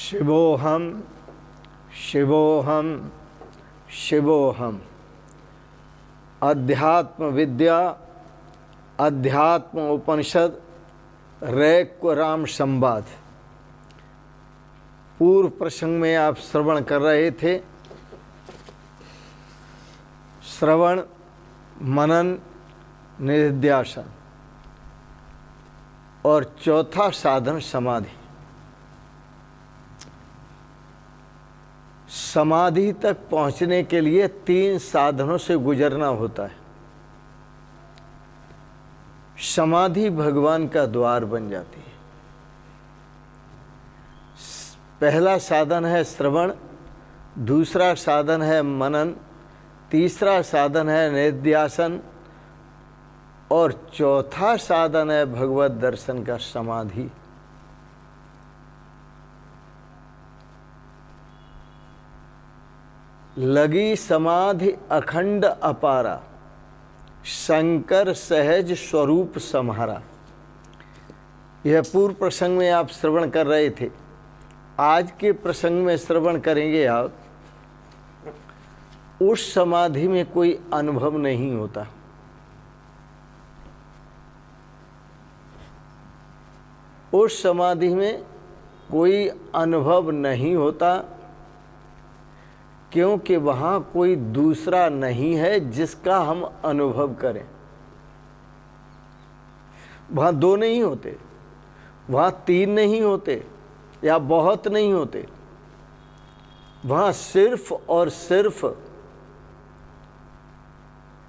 शिवोहम शिवोहम शिवोहम। अध्यात्म विद्या, अध्यात्म उपनिषद, रैक्व राम संवाद। पूर्व प्रसंग में आप श्रवण कर रहे थे। श्रवण, मनन, निधिध्यासन और चौथा साधन समाधि। समाधि तक पहुंचने के लिए 3 साधनों से गुजरना होता है। समाधि भगवान का द्वार बन जाती है। पहला साधन है श्रवण, दूसरा साधन है मनन, तीसरा साधन है निधिध्यासन और चौथा साधन है भगवत दर्शन का समाधि। लगी समाधि अखंड अपारा, शंकर सहज स्वरूप सम्हारा। यह पूर्व प्रसंग में आप श्रवण कर रहे थे। आज के प्रसंग में श्रवण करेंगे आप। उस समाधि में कोई अनुभव नहीं होता। उस समाधि में कोई अनुभव नहीं होता, क्योंकि वहाँ कोई दूसरा नहीं है जिसका हम अनुभव करें। वहाँ 2 नहीं होते, वहाँ 3 नहीं होते या बहुत नहीं होते। वहाँ सिर्फ और सिर्फ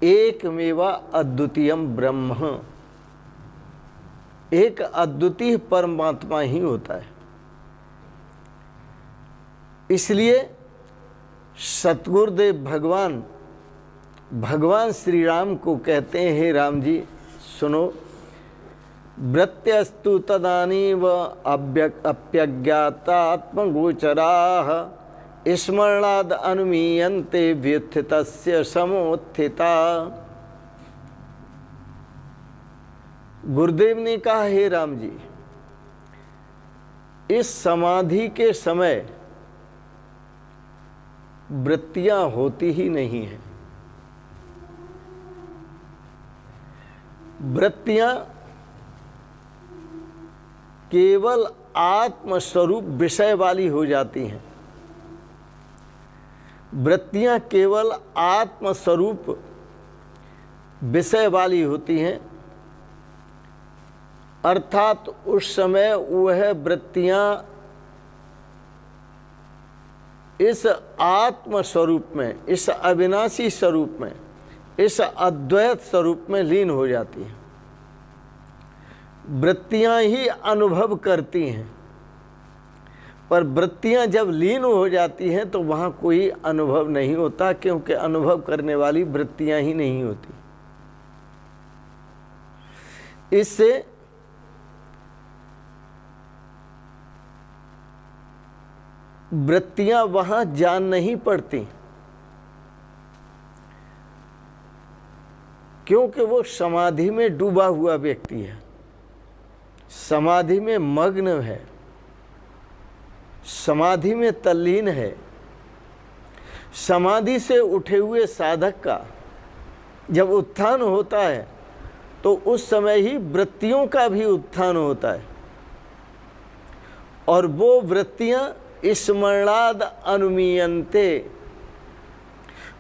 एकमेवा अद्वितीयम ब्रह्म, एक अद्वितीय परमात्मा ही होता है। इसलिए सतगुरुदेव भगवान श्री राम को कहते हैं, हे राम जी सुनो, वृत्यस्तु तदानीव अप्यज्ञातात्मगोचराः स्मरणाद अनुमीयन्ते व्युत्थितस्य समोत्थिता। गुरुदेव ने कहा, हे राम जी, इस समाधि के समय वृत्तियां होती ही नहीं हैं। वृत्तियां केवल आत्मस्वरूप विषय वाली हो जाती हैं। वृत्तियां केवल आत्मस्वरूप विषय वाली होती हैं, अर्थात उस समय वह वृत्तियां इस आत्म स्वरूप में, इस अविनाशी स्वरूप में, इस अद्वैत स्वरूप में लीन हो जाती हैं। वृत्तियां ही अनुभव करती हैं, पर वृत्तियां जब लीन हो जाती हैं तो वहाँ कोई अनुभव नहीं होता, क्योंकि अनुभव करने वाली वृत्तियां ही नहीं होती। इससे वृत्तियां वहां जान नहीं पड़ती, क्योंकि वो समाधि में डूबा हुआ व्यक्ति है, समाधि में मग्न है, समाधि में तल्लीन है। समाधि से उठे हुए साधक का जब उत्थान होता है तो उस समय ही वृत्तियों का भी उत्थान होता है, और वो वृत्तियां स्मरणाद अनुमीयन्ते,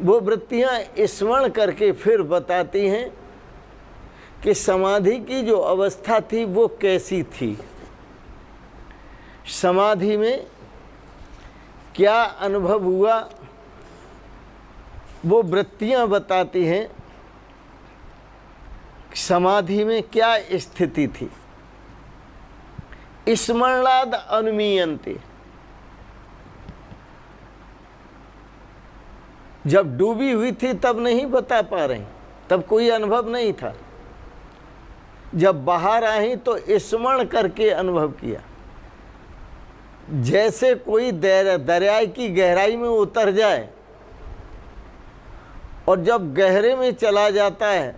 वो वृत्तियां स्मरण करके फिर बताती हैं कि समाधि की जो अवस्था थी वो कैसी थी, समाधि में क्या अनुभव हुआ। वो वृत्तियां बताती हैं समाधि में क्या स्थिति थी। स्मरणाद अनुमीयन्ते, जब डूबी हुई थी तब नहीं बता पा रही, तब कोई अनुभव नहीं था। जब बाहर आई तो स्मरण करके अनुभव किया। जैसे कोई दरिया की गहराई में उतर जाए और जब गहरे में चला जाता है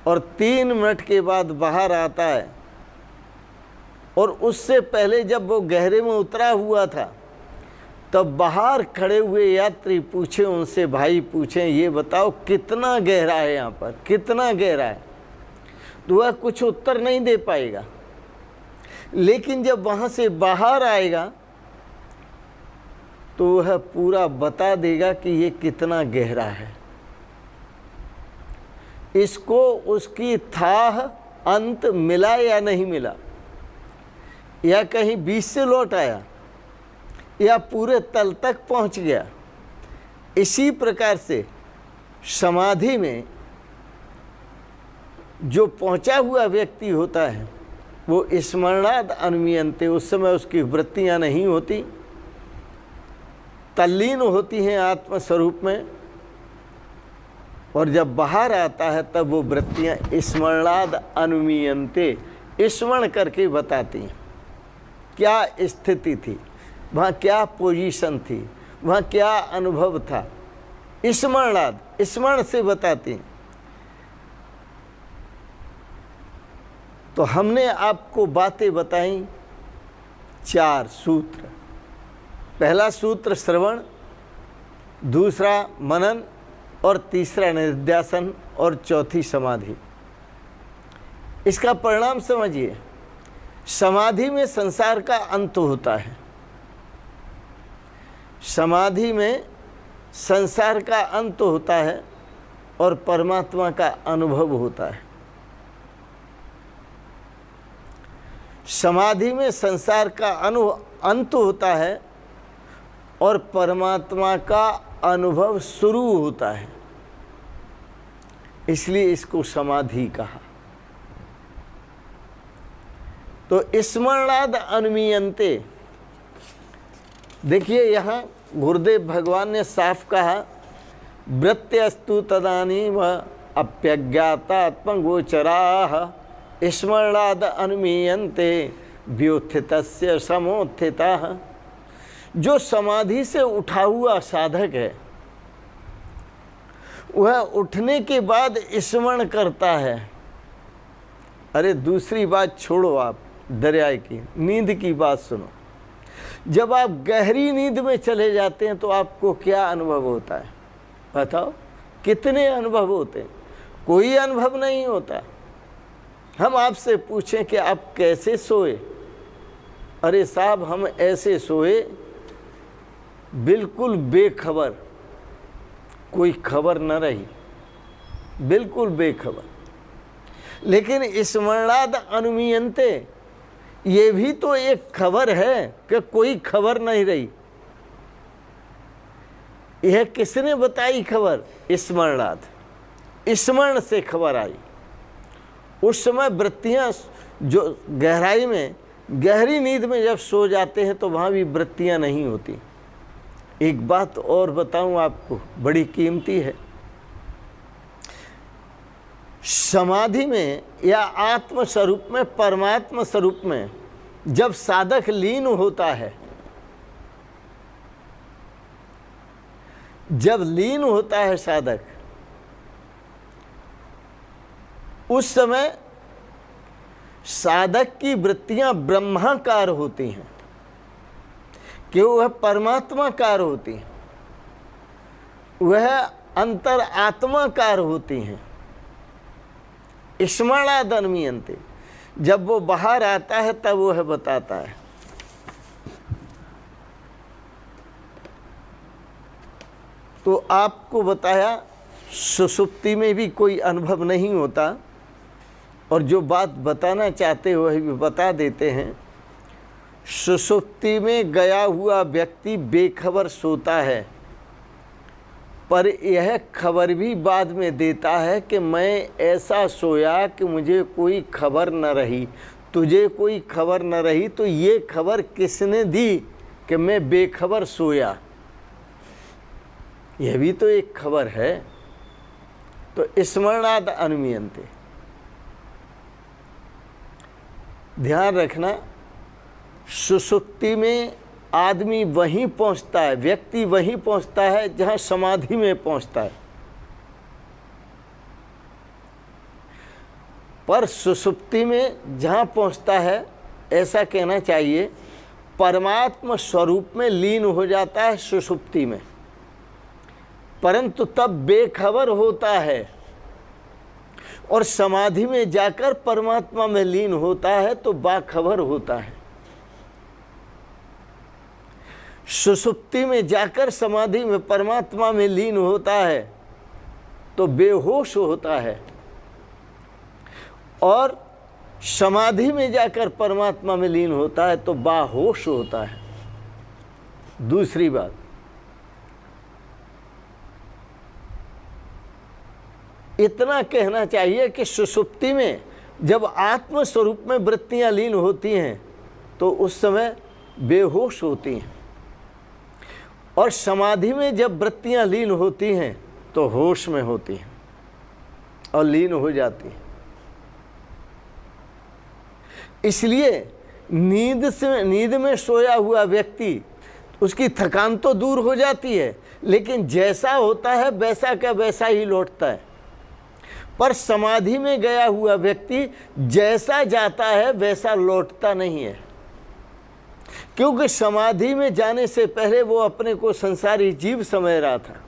और 3 मिनट के बाद बाहर आता है और उससे पहले जब वो गहरे में उतरा हुआ था तब बाहर खड़े हुए यात्री पूछे उनसे, भाई पूछें ये बताओ कितना गहरा है यहाँ पर, कितना गहरा है, तो वह कुछ उत्तर नहीं दे पाएगा। लेकिन जब वहाँ से बाहर आएगा तो वह पूरा बता देगा कि ये कितना गहरा है। इसको उसकी थाह अंत मिला या नहीं मिला, या कहीं बीच से लौट आया, या पूरे तल तक पहुंच गया। इसी प्रकार से समाधि में जो पहुंचा हुआ व्यक्ति होता है वो स्मरणाद अनुमीयन्ते, उस समय उसकी वृत्तियां नहीं होती, तल्लीन होती हैं आत्मस्वरूप में, और जब बाहर आता है तब वो वृत्तियां स्मरणाद अनुमीयन्ते, स्मरण करके बताती हैं क्या स्थिति थी, वहाँ क्या पोजीशन थी, वहाँ क्या अनुभव था। स्मरणाद, स्मरण से बताती हैं। तो हमने आपको बातें बताई 4 सूत्र। पहला सूत्र श्रवण, दूसरा मनन, और तीसरा निध्यासन, और चौथी समाधि। इसका परिणाम समझिए। समाधि में संसार का अंत होता है, समाधि में संसार का अंत होता है और परमात्मा का अनुभव होता है। समाधि में संसार का अंत होता है और परमात्मा का अनुभव शुरू होता है, इसलिए इसको समाधि कहा। तो स्मरणाद अनुमीयन्ते, देखिए यहाँ गुरुदेव भगवान ने साफ कहा, वृत्त्यस्तु तदानीम अप्यज्ञातात्मगोचराः स्मरणाद अनुमीयन्ते व्युत्थितस्य समोत्थिताः। जो समाधि से उठा हुआ साधक है वह उठने के बाद स्मरण करता है। अरे दूसरी बात छोड़ो, आप दरिया की नींद की बात सुनो। जब आप गहरी नींद में चले जाते हैं तो आपको क्या अनुभव होता है बताओ? कितने अनुभव होते हैं? कोई अनुभव नहीं होता। हम आपसे पूछें कि आप कैसे सोए, अरे साहब हम ऐसे सोए बिल्कुल बेखबर, कोई खबर न रही, बिल्कुल बेखबर। लेकिन स्मरणाद अनुमीयन्ते, ये भी तो एक खबर है कि कोई खबर नहीं रही। यह किसने बताई खबर? स्मरणाद, स्मरण से खबर आई। उस समय वृत्तियां जो गहराई में, गहरी नींद में जब सो जाते हैं तो वहां भी वृत्तियां नहीं होती। एक बात और बताऊं आपको, बड़ी कीमती है। समाधि में या आत्म स्वरूप में, परमात्मा स्वरूप में जब साधक लीन होता है, जब लीन होता है साधक, उस समय साधक की वृत्तियां ब्रह्माकार होती हैं कि वह परमात्माकार होती हैं, वह अंतर आत्माकार होती हैं। स्मरणाद अनुमीयन्ते, जब वो बाहर आता है तब वह बताता है। तो आपको बताया सुषुप्ति में भी कोई अनुभव नहीं होता, और जो बात बताना चाहते हो वही भी बता देते हैं। सुषुप्ति में गया हुआ व्यक्ति बेखबर सोता है, पर यह खबर भी बाद में देता है कि मैं ऐसा सोया कि मुझे कोई खबर न रही, तुझे कोई खबर न रही। तो ये खबर किसने दी कि मैं बेखबर सोया? यह भी तो एक खबर है। तो स्मरणाद अनुमीयन्ते, ध्यान रखना, सुषुप्ति में आदमी वहीं पहुंचता है, व्यक्ति वहीं पहुंचता है जहां समाधि में पहुंचता है। पर सुषुप्ति में जहां पहुंचता है ऐसा कहना चाहिए, परमात्मा स्वरूप में लीन हो जाता है सुषुप्ति में, परंतु तब बेखबर होता है और समाधि में जाकर परमात्मा में लीन होता है तो बाखबर होता है। सुषुप्ति में जाकर समाधि में परमात्मा में लीन होता है तो बेहोश होता है, और समाधि में जाकर परमात्मा में लीन होता है तो बाहोश होता है। दूसरी बात, इतना कहना चाहिए कि सुषुप्ति में जब आत्म स्वरूप में वृत्तियां लीन होती हैं तो उस समय बेहोश होती हैं, और समाधि में जब वृत्तियां लीन होती हैं तो होश में होती हैं और लीन हो जाती हैं। इसलिए नींद में सोया हुआ व्यक्ति, उसकी थकान तो दूर हो जाती है, लेकिन जैसा होता है वैसा का वैसा ही लौटता है। पर समाधि में गया हुआ व्यक्ति जैसा जाता है वैसा लौटता नहीं है, क्योंकि समाधि में जाने से पहले वो अपने को संसारी जीव समझ रहा था,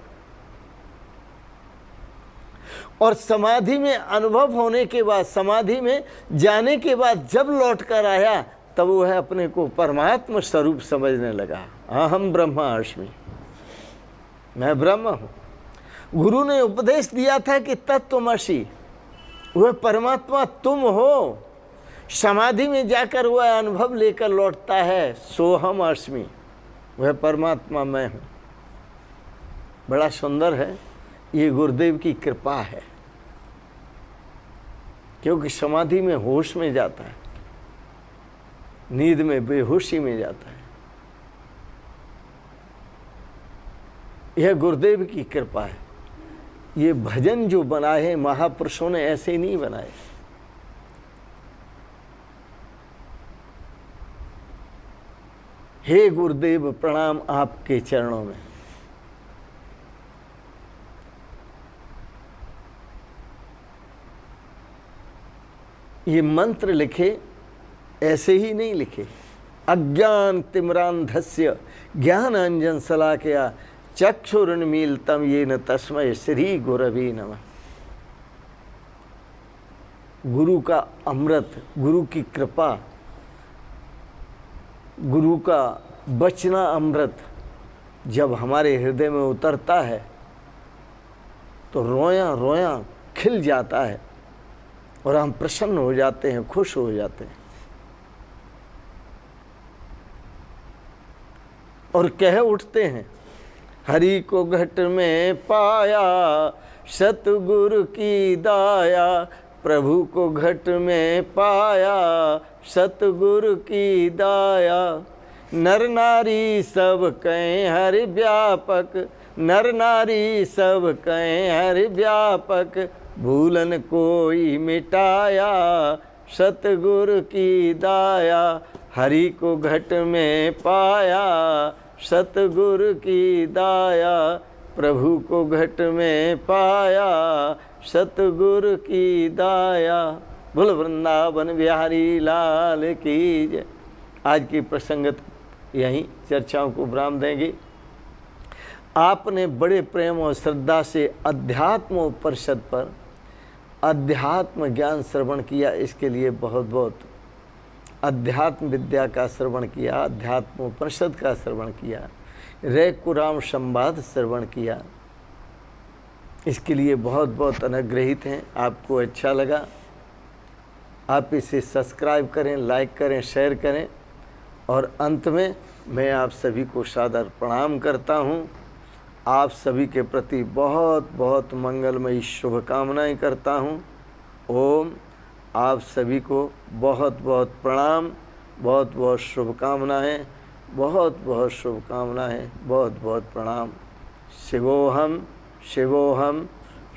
और समाधि में अनुभव होने के बाद, समाधि में जाने के बाद जब लौट कर आया तब वो है अपने को परमात्मा स्वरूप समझने लगा। अहम ब्रह्मास्मि, मैं ब्रह्म हूँ। गुरु ने उपदेश दिया था कि तत्त्वमसि, वह परमात्मा तुम हो। समाधि में जाकर वह अनुभव लेकर लौटता है, सोहम अस्मि, वह परमात्मा मैं हूँ। बड़ा सुंदर है, ये गुरुदेव की कृपा है, क्योंकि समाधि में होश में जाता है, नींद में बेहोशी में जाता है। यह गुरुदेव की कृपा है। ये भजन जो बनाए हैं महापुरुषों ने ऐसे नहीं बनाए। हे गुरुदेव, प्रणाम आपके चरणों में। ये मंत्र लिखे ऐसे ही नहीं लिखे। अज्ञान तिमिरांधस्य ज्ञानांजन शलाकया चक्षुरुन्मीलितं येन तस्मै श्री गुरवे नमः। गुरु का अमृत, गुरु की कृपा, गुरु का बचना अमृत जब हमारे हृदय में उतरता है तो रोया रोया खिल जाता है और हम प्रसन्न हो जाते हैं, खुश हो जाते हैं, और कह उठते हैं, हरि को घट में पाया सतगुरु की दाया, प्रभु को घट में पाया सतगुरु की दाया। नर नारी सब कहें हरि व्यापक, नर नारी सब कहें हरि व्यापक, भूलन कोई मिटाया सतगुरु की दाया। हरि को घट में पाया सतगुरु की दाया, प्रभु को घट में पाया सतगुरु की दाया। बोल वृंदावन बिहारी लाल की जय। आज की प्रसंगत यहीं चर्चाओं को विराम देंगे। आपने बड़े प्रेम और श्रद्धा से अध्यात्म उपनिषद पर अध्यात्म ज्ञान श्रवण किया, इसके लिए बहुत बहुत अध्यात्म विद्या का श्रवण किया, अध्यात्म उपनिषद का श्रवण किया, रैकुराम संवाद श्रवण किया, इसके लिए बहुत बहुत अनुग्रहित हैं। आपको अच्छा लगा, आप इसे सब्सक्राइब करें, लाइक करें, शेयर करें, और अंत में मैं आप सभी को सादर प्रणाम करता हूँ। आप सभी के प्रति बहुत बहुत मंगलमयी शुभकामनाएं करता हूँ। ओम। आप सभी को बहुत बहुत प्रणाम, बहुत बहुत शुभकामनाएं, बहुत बहुत शुभकामनाएं, बहुत बहुत प्रणाम। शिवोहम शिवोहम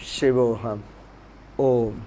शिवोहम। ओम।